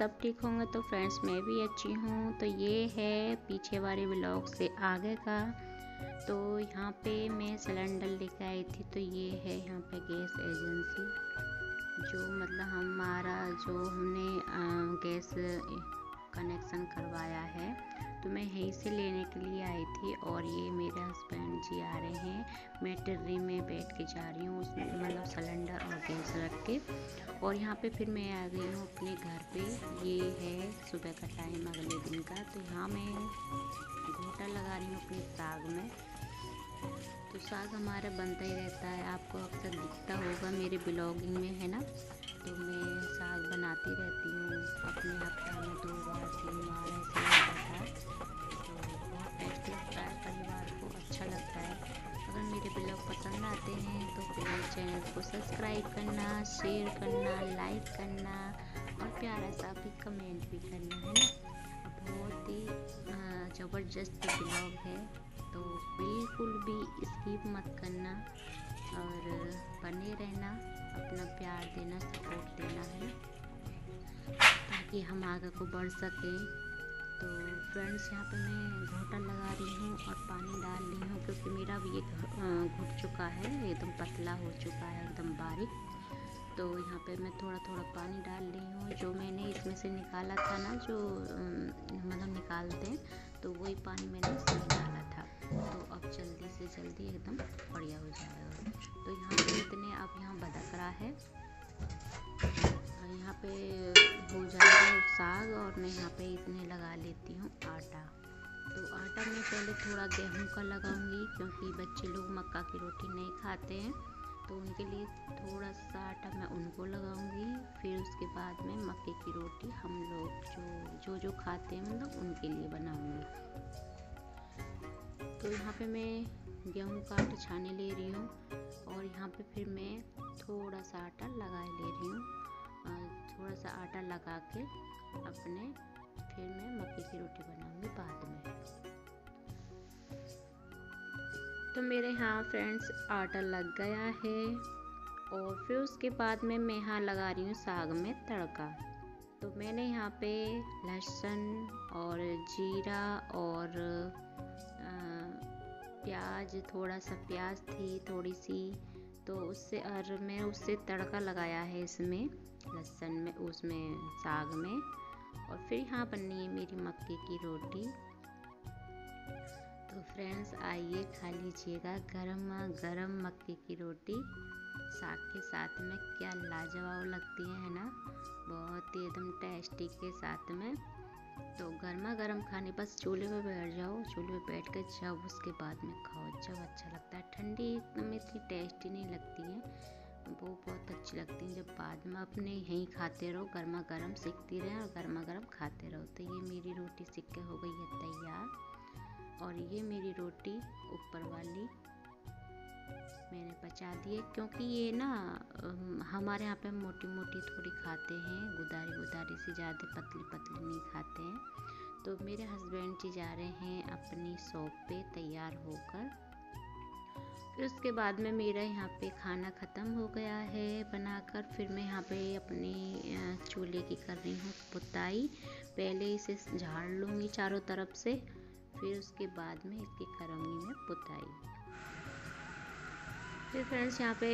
सब ठीक होंगे। तो फ्रेंड्स मैं भी अच्छी हूँ। तो ये है पीछे वाले व्लॉग से आगे का। तो यहाँ पे मैं सिलेंडर लेकर आई थी। तो ये है यहाँ पे गैस एजेंसी, जो मतलब हमने गैस कनेक्शन करवाया है। तो मैं यहीं से लेने के लिए आई थी। और ये मेरे हस्बैंड जी आ रहे हैं। मैं टिर्री में बैठ के जा रही हूँ, उसमें मतलब सिलेंडर और गैस रख के। और यहाँ पे फिर मैं आ गई हूँ अपने घर पे। ये है सुबह का टाइम अगले दिन का। तो यहाँ मैं घोटा लगा रही हूँ अपने साग में। तो साग हमारा बनता ही रहता है, आपको अक्सर दिखता होगा मेरे ब्लॉगिंग में, है ना। तो मैं साग बनाती रहती हूँ अपने हफ्ता में 2 बार 3 बार ऐसे होता था। तो बहुत टेस्ट लगता है, परिवार को अच्छा लगता है। अगर मेरे ब्लॉग पसंद आते हैं तो प्लीज़ चैनल को सब्सक्राइब करना, शेयर करना, लाइक करना और प्यारा सा भी कमेंट भी करना, है ना। बहुत ही ज़बरदस्त ब्लॉग है, तो बिल्कुल भी स्किप मत करना और बने रहना, अपना प्यार देना, सपोर्ट देना, है ताकि हम आगे को बढ़ सकें। तो फ्रेंड्स यहाँ पे मैं घोटा लगा रही हूँ और पानी डाल रही हूँ, क्योंकि मेरा भी ये घुट चुका है, एकदम पतला हो चुका है, एकदम बारीक। तो यहाँ पे मैं थोड़ा थोड़ा पानी डाल रही हूँ। जो मैंने इसमें से निकाला था ना, जो मतलब निकालते हैं, तो वही पानी मैंने इसमें डाला था। तो अब जल्दी से जल्दी एकदम बढ़िया हो जाएगा। तो यहाँ पे इतने अब यहाँ बदक रहा है, यहाँ पे हो जाएगा साग। और मैं यहाँ पे इतने लगा लेती हूँ आटा। तो आटा मैं पहले थोड़ा गेहूं का लगाऊंगी, क्योंकि बच्चे लोग मक्का की रोटी नहीं खाते हैं। तो उनके लिए थोड़ा सा आटा मैं उनको लगाऊंगी। फिर उसके बाद में मक्के की रोटी हम लोग जो खाते हैं मतलब उनके लिए बनाऊंगी। तो यहाँ पे मैं गेहूं का आटा छाने ले रही हूँ और यहाँ पे फिर मैं थोड़ा सा आटा लगा ले रही हूँ। थोड़ा सा आटा लगा के अपने फिर मैं मक्के की रोटी बनाऊंगी बाद में। तो मेरे यहाँ फ्रेंड्स आटा लग गया है और फिर उसके बाद में मैं यहाँ लगा रही हूँ साग में तड़का। तो मैंने यहाँ पे लहसुन और जीरा और प्याज, थोड़ा सा प्याज थी थोड़ी सी, तो मैं उससे तड़का लगाया है इसमें, लहसुन में, उसमें साग में। और फिर यहाँ बननी है मेरी मक्के की रोटी। तो फ्रेंड्स आइए खा लीजिएगा गरम गरम मक्के की रोटी साग के साथ में। क्या लाजवाब लगती है ना, बहुत ही एकदम टेस्टी के साथ में। तो गर्मा गर्म खाने, बस चूल्हे पे बैठ जाओ, चूल्हे पे बैठ कर जब उसके बाद में खाओ जब अच्छा लगता है। ठंडी एकदम इतनी टेस्टी नहीं लगती है, वो बहुत अच्छी लगती है जब बाद में अपने यहीं खाते रहो, गर्मा गर्म सेकती रहे और गर्मा गर्म खाते रहो। तो ये मेरी रोटी सिक के हो गई है तैयार। और ये मेरी रोटी ऊपर वाली मैंने पचा दी है, क्योंकि ये ना हमारे यहाँ पे मोटी मोटी थोड़ी खाते हैं, गुदारी गुदारी से, ज़्यादा पतली पतली नहीं खाते हैं। तो मेरे हस्बैंड जी जा रहे हैं अपनी शॉप पे तैयार होकर। फिर उसके बाद में मेरा यहाँ पे खाना ख़त्म हो गया है बनाकर। फिर मैं यहाँ पे अपने चूल्हे की कर रही हूँ पुताई। पहले इसे झाड़ लूँगी चारों तरफ से, फिर उसके बाद में इसकी करूँगी मैं पुताई। फिर फ्रेंड्स यहाँ पे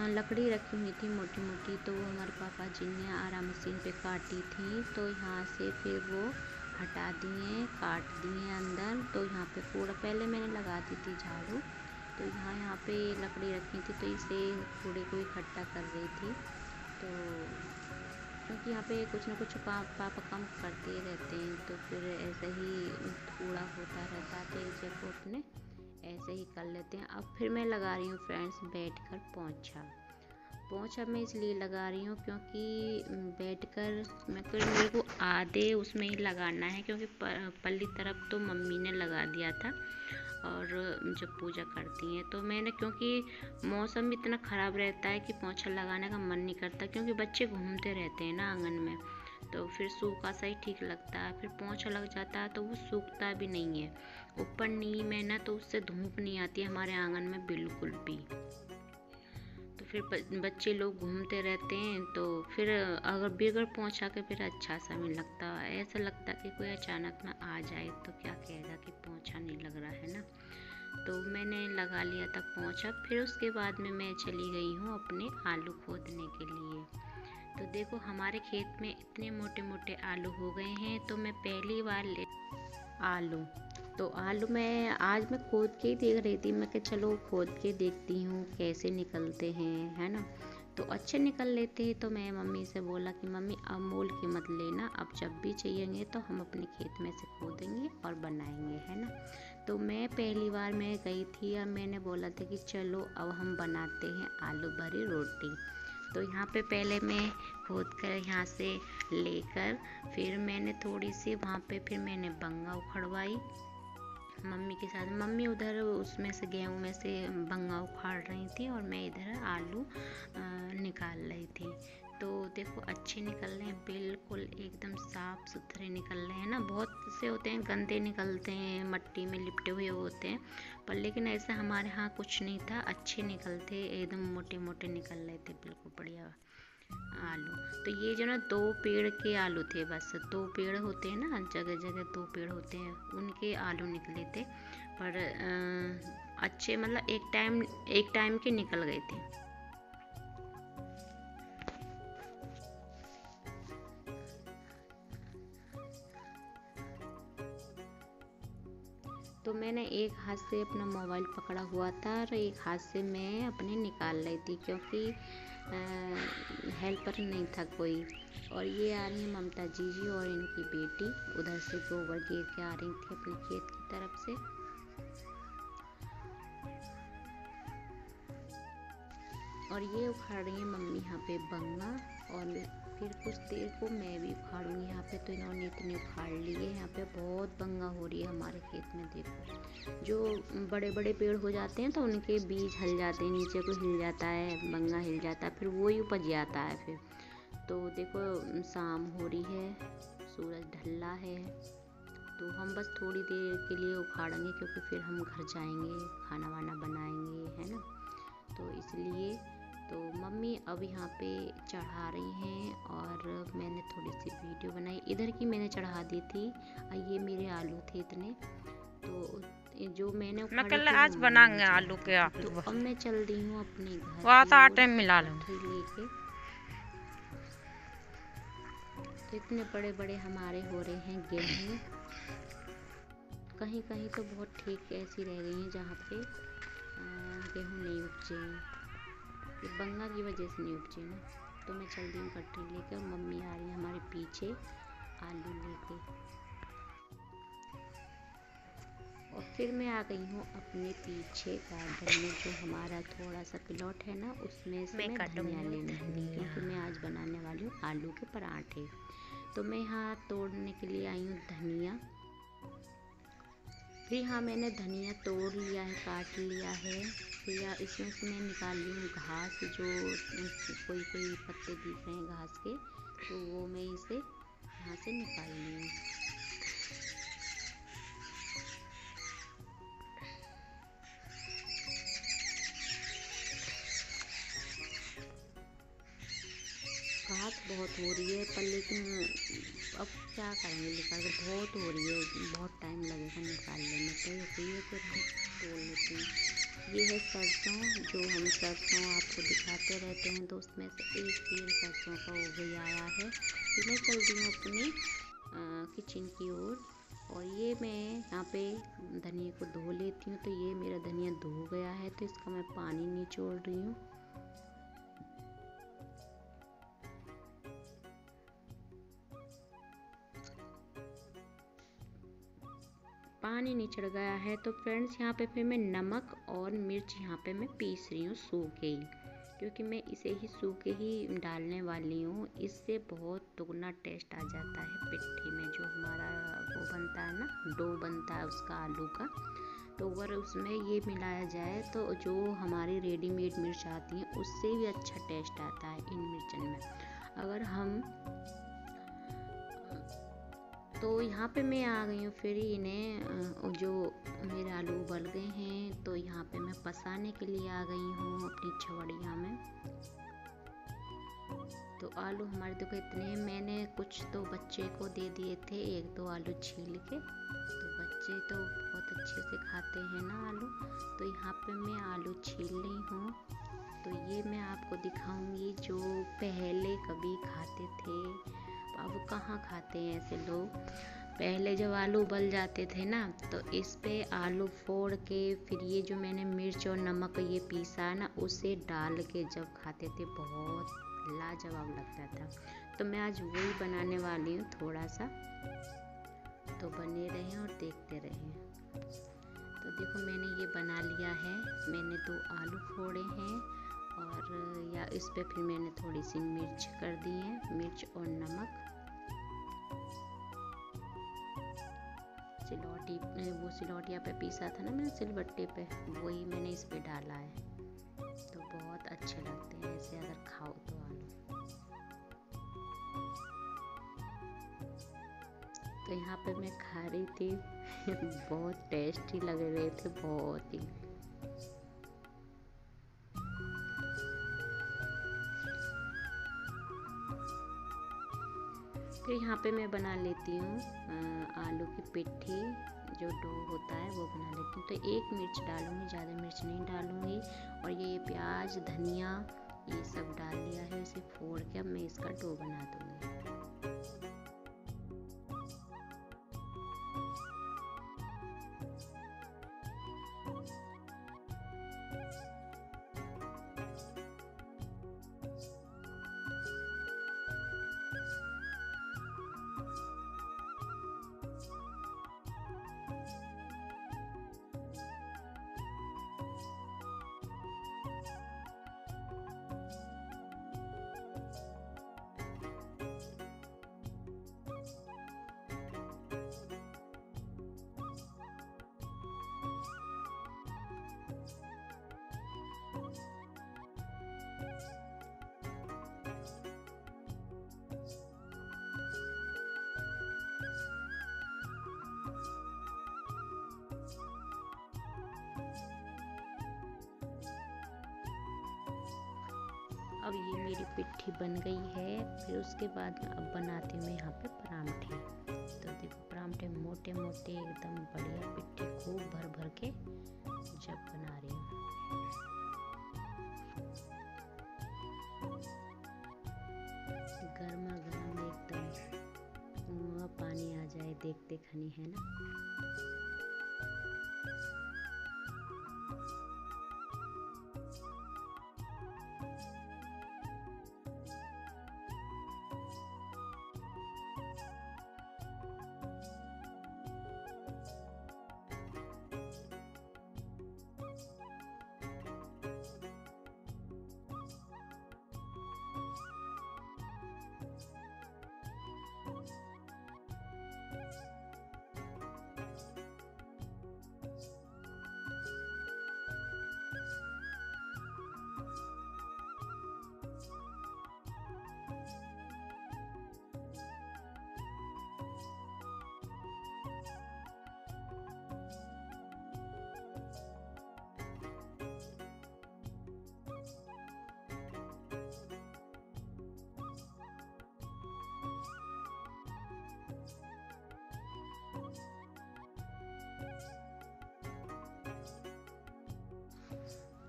लकड़ी रखी हुई थी मोटी मोटी, तो हमारे पापा जी ने आरा मशीन पे काटी थी। तो यहाँ से फिर वो हटा दिए, काट दिए अंदर। तो यहाँ पे कूड़ा पहले मैंने लगा दी थी झाड़ू। तो यहाँ पे लकड़ी रखी थी, तो इसे कूड़े को इकट्ठा कर रही थी। तो क्योंकि यहाँ पे कुछ ना कुछ पापा काम करते रहते हैं, तो फिर ऐसे ही कूड़ा होता रहता है, तो इस जगह को अपने ऐसे ही कर लेते हैं। अब फिर मैं लगा रही हूँ फ्रेंड्स बैठकर पोंछा मैं इसलिए लगा रही हूँ क्योंकि बैठकर मेरे को आधे उसमें ही लगाना है, क्योंकि पल्ली तरफ तो मम्मी ने लगा दिया था और जब पूजा करती हैं तो मैंने, क्योंकि मौसम इतना ख़राब रहता है कि पोंछा लगाने का मन नहीं करता, क्योंकि बच्चे घूमते रहते हैं ना आंगन में, तो फिर सूखा सा ही ठीक लगता है। फिर पोंछा लग जाता है तो वो सूखता भी नहीं है। ऊपर नीम है ना, तो उससे धूप नहीं आती है हमारे आंगन में बिल्कुल भी। तो फिर बच्चे लोग घूमते रहते हैं तो फिर अगर बगैर पहुंचा के फिर अच्छा सा नहीं लगता। ऐसा लगता कि कोई अचानक ना आ जाए तो क्या कहेगा कि पहुंचा नहीं लग रहा है ना। तो मैंने लगा लिया था पहुंचा। फिर उसके बाद में मैं चली गई हूँ अपने आलू खोदने के लिए। तो देखो हमारे खेत में इतने मोटे मोटे आलू हो गए हैं। तो मैं पहली बार आलू तो आलू आज मैं खोद के ही देख रही थी। मैं कि चलो खोद के देखती हूँ कैसे निकलते हैं, है ना। तो अच्छे निकल लेते हैं। तो मैं मम्मी से बोला कि मम्मी अब मोल के मत लेना, अब जब भी चाहिएंगे तो हम अपने खेत में से खोदेंगे और बनाएंगे, है ना। तो मैं पहली बार मैं गई थी और मैंने बोला था कि चलो अब हम बनाते हैं आलू भरी रोटी। तो यहाँ पे पहले मैं खोद कर यहाँ से लेकर फिर मैंने थोड़ी सी वहाँ पे फिर मैंने बंगा उखड़वाई मम्मी के साथ। मम्मी उधर उसमें से गेहूँ में से बंगा उखाड़ रही थी और मैं इधर आलू निकाल रही थी। तो देखो अच्छे निकल रहे हैं, बिल्कुल एकदम साफ सुथरे निकल रहे हैं ना। बहुत से होते हैं गंदे निकलते हैं, मिट्टी में लिपटे हुए होते हैं, पर लेकिन ऐसा हमारे यहाँ कुछ नहीं था, अच्छे निकलते एकदम मोटे मोटे निकल रहे थे, बिल्कुल बढ़िया आलू। तो ये जो ना 2 पेड़ के आलू थे, बस 2 पेड़ होते हैं ना, जगह जगह 2 पेड़ होते हैं, उनके आलू निकले थे। पर अच्छे मतलब एक टाइम के निकल गए थे। तो मैंने एक हाथ से अपना मोबाइल पकड़ा हुआ था और एक हाथ से मैं अपने निकाल रही थी, क्योंकि हेल्पर नहीं था कोई। और ये आ रही है ममता जीजी और इनकी बेटी उधर से गोबर गिर के आ रही थी अपने खेत की तरफ से। और ये उखाड़ रही है मम्मी यहाँ पे बंगा, और फिर कुछ देर को मैं भी उखाड़ूंगी यहाँ पे। तो इन्होंने इतने उखाड़ लिए, यहाँ पे बहुत बंगा हो रही है हमारे खेत में। देखो जो बड़े बड़े पेड़ हो जाते हैं तो उनके बीज हिल जाते हैं, नीचे को हिल जाता है, बंगा हिल जाता है, फिर वो ही उपज जाता है फिर। तो देखो शाम हो रही है, सूरज ढल है, तो हम बस थोड़ी देर के लिए उखाड़ेंगे क्योंकि फिर हम घर जाएंगे, खाना वाना बनाएंगे, है ना। तो इसलिए तो मम्मी अब यहाँ पे चढ़ा रही हैं और मैंने थोड़ी सी वीडियो बनाई। इधर की मैंने चढ़ा दी थी, ये मेरे आलू थे इतने। तो जो मैंने कल आज बनाएंगे आलू के तो अब मैं चल रही हूँ अपने घर वो आटे में मिला लो लेके। तो इतने बड़े बड़े हमारे हो रहे हैं गेहूँ। कहीं कहीं तो बहुत ठीक ऐसी रह गई हैं जहाँ पे गेहूँ नहीं उपजे, ये बंगा की वजह से नहीं उपजे ना। तो मैं चल रही हूँ कटरी लेकर, मम्मी आ रही है हमारे पीछे आलू लेके। और फिर मैं आ गई हूँ अपने पीछे गार्डन में, जो हमारा थोड़ा सा प्लॉट है ना, उसमें से मैं धनिया लेने गई, क्योंकि मैं आज बनाने वाली हूँ आलू के पराठे। तो मैं यहाँ तोड़ने के लिए आई हूँ धनिया। फिर यहाँ मैंने धनिया तोड़ लिया है, काट लिया है। फिर इसमें से मैं निकाल ली हूँ घास, जो कोई कोई पत्ते दिख रहे हैं घास के, तो वो मैं इसे यहाँ से निकाल ली हूँ। घास बहुत हो रही है, पर लेकिन अब क्या करेंगे, निकाल कर बहुत हो रही है, बहुत टाइम लगेगा निकालने में। तो ये फिर हम तोड़ लेते हैं। ये है सरसों, जो हम सरसों आपको दिखाते रहते हैं, तो उसमें से एक पेड़ सरसों का हो गया आया है। तो मैं चल रही हूँ अपने किचन की ओर, और ये मैं यहाँ पे धनिया को धो लेती हूँ। तो ये मेरा धनिया धो गया है, तो इसका मैं पानी निचोड़ रही हूँ। पानी निचड़ गया है। तो फ्रेंड्स यहाँ पे फिर मैं नमक और मिर्च यहाँ पे मैं पीस रही हूँ सूखे ही, क्योंकि मैं इसे ही सूखे ही डालने वाली हूँ। इससे बहुत दुगना टेस्ट आ जाता है पिट्ठी में, जो हमारा वो बनता है ना, डो बनता है उसका आलू का। तो अगर उसमें ये मिलाया जाए तो जो हमारी रेडीमेड मिर्च आती है उससे भी अच्छा टेस्ट आता है इन मिर्चन में। अगर हम तो यहाँ पे मैं आ गई हूँ। फिर इन्हें जो मेरे आलू उबल गए हैं, तो यहाँ पे मैं बसाने के लिए आ गई हूँ अपनी छवड़िया में। तो आलू हमारे देखो इतने, मैंने कुछ तो बच्चे को दे दिए थे, 1-2 आलू छील के। तो बच्चे तो बहुत अच्छे से खाते हैं ना आलू। तो यहाँ पे मैं आलू छील रही हूँ। तो ये मैं आपको दिखाऊंगी जो पहले कभी खाते थे, अब कहाँ खाते हैं ऐसे लोग। पहले जब आलू उबल जाते थे ना, तो इस पे आलू फोड़ के फिर ये जो मैंने मिर्च और नमक ये पीसा ना, उसे डाल के जब खाते थे बहुत लाजवाब लगता था। तो मैं आज वही बनाने वाली हूँ थोड़ा सा। तो बने रहें और देखते रहें। तो देखो मैंने ये बना लिया है। मैंने 2 आलू फोड़े हैं और या इस पे फिर मैंने थोड़ी सी मिर्च कर दी है, मिर्च और नमक। सिलौटिया पे पीसा था ना मैंने सिलबट्टे पे, वही मैंने इस पे डाला है। तो बहुत अच्छे लगते हैं ऐसे अगर खाओ तो आलू। तो यहाँ पे मैं खा रही थी बहुत टेस्टी लग रहे थे, बहुत ही। फिर यहाँ पे मैं बना लेती हूँ आलू की पिट्ठी, जो डो होता है वो बना लेती हूँ। तो 1 मिर्च डालूँगी, ज़्यादा मिर्च नहीं डालूँगी। और ये प्याज धनिया ये सब डाल लिया है, इसे फोड़ के अब मैं इसका डो बना दूँगी। अब ये मेरी पिट्ठी बन गई है। फिर उसके बाद अब बनाती हूँ मैं यहाँ पे परांठे। तो देखो परांठे मोटे मोटे एकदम बढ़िया, पिट्ठी खूब भर भर के जब बना रही हूँ। गर्मा गर्म एकदम मुँह पानी आ जाए देखते खनी, है ना।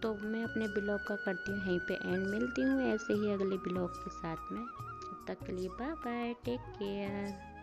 तो मैं अपने ब्लॉग का करती हूँ यहीं पे एंड। मिलती हूँ ऐसे ही अगले ब्लॉग के साथ में। तब तक के लिए बाय बाय, टेक केयर।